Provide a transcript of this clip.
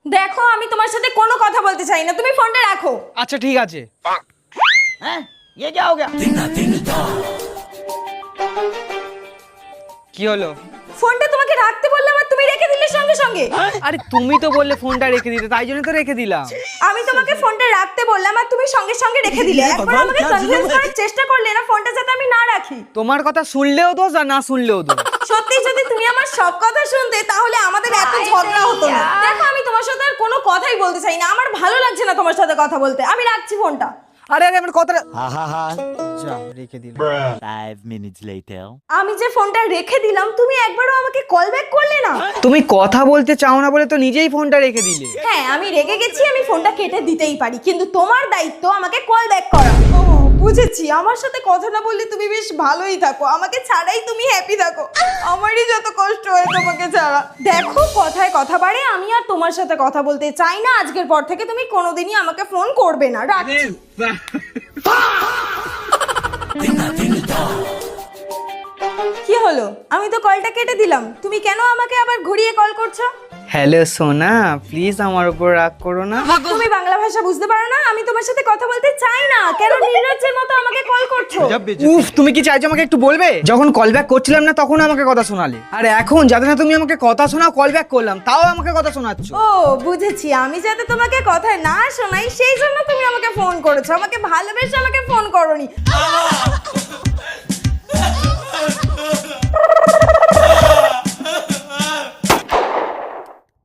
দেখো আমি তোমার সাথে কোনো কথা বলতে চাই না, তুমি ফোনটা রাখো। আচ্ছা ঠিক আছে। हैं ये क्या हो गया? কি হলো? ফোনটা তোমাকে রাখতে বললাম আর তুমি রেখে দিলে সঙ্গে সঙ্গে। আরে তুমি তো বললে ফোনটা রেখে দিতে, তাই জন্য তো রেখে দিলাম। আমি তোমাকে ফোনটা রাখতে বললাম আর তুমি সঙ্গে সঙ্গে রেখে দিলে। একবার আমাকে কনভিন্স করার চেষ্টা করলে না ফোনটা যাতে আমি না রাখি। তোমার কথা শুনলেও দোষ আর না শুনলেও দোষ। সত্যি যদি তুমি আমার সব কথা শুনতে তাহলে আমাদের এত ঝগড়া হতো না। দেখো আমি তোমার সাথে আর কোনো কথাই বলতে চাই না, আমার ভালো লাগছে না তোমার সাথে কথা বলতে, আমি রাখছি ফোনটা। আরে আরে আমার কথাটা Ha. যা রেখে দিলাম। 5 minutes later. আমি যে ফোনটা রেখে দিলাম তুমি একবারও আমাকে কল ব্যাক করলে না। তুমি কথা বলতে চাও না বলে তো নিজেই ফোনটা রেখে দিলে। হ্যাঁ আমি রেগে গেছি, আমি ফোনটা কেটে দিতেই পারি, কিন্তু তোমার দায়িত্ব আমাকে কল ব্যাক করা। ও বুঝেছি, আমার সাথে কথা না বললে তুমি বেশ ভালোই থাকো, আমাকে ছাড়াই তুমি হ্যাপি থাকো, আমারই যত কষ্ট হয় তোমাকে ছাড়া। দেখো কথায় কথা বাড়ে, আমি আর তোমার সাথে কথা বলতে চাই না, আজকের পর থেকে তুমি কোনোদিনই আমাকে ফোন করবে না, রাখছি। কি হলো? আমি তো কলটা কেটে দিলাম, তুমি কেন আমাকে আবার ঘুরিয়ে কল করছো? হ্যালো সোনা, প্লিজ আমার উপর রাগ করো না। তুমি বাংলা ভাষা বুঝতে পারো না? আমি তোমার সাথে কথা বলতে চাই না, কেন নির্লজ্জের মতো আমাকে কল করছো? উফ, তুমি কি চাইছো আমাকে একটু বলবে? যখন কল ব্যাক করছিলাম না তখন আমাকে কথা শোনালে, আর এখন যাতে না তুমি আমাকে কথা শোনাও কল ব্যাক করলাম তাও আমাকে কথা শোনাচ্ছ। ও বুঝেছি, আমি যাতে তোমাকে কথা না শোনাই সেই জন্য তুমি আমাকে ফোন করেছো, আমাকে ভালোবেসে আমাকে ফোন করোনি।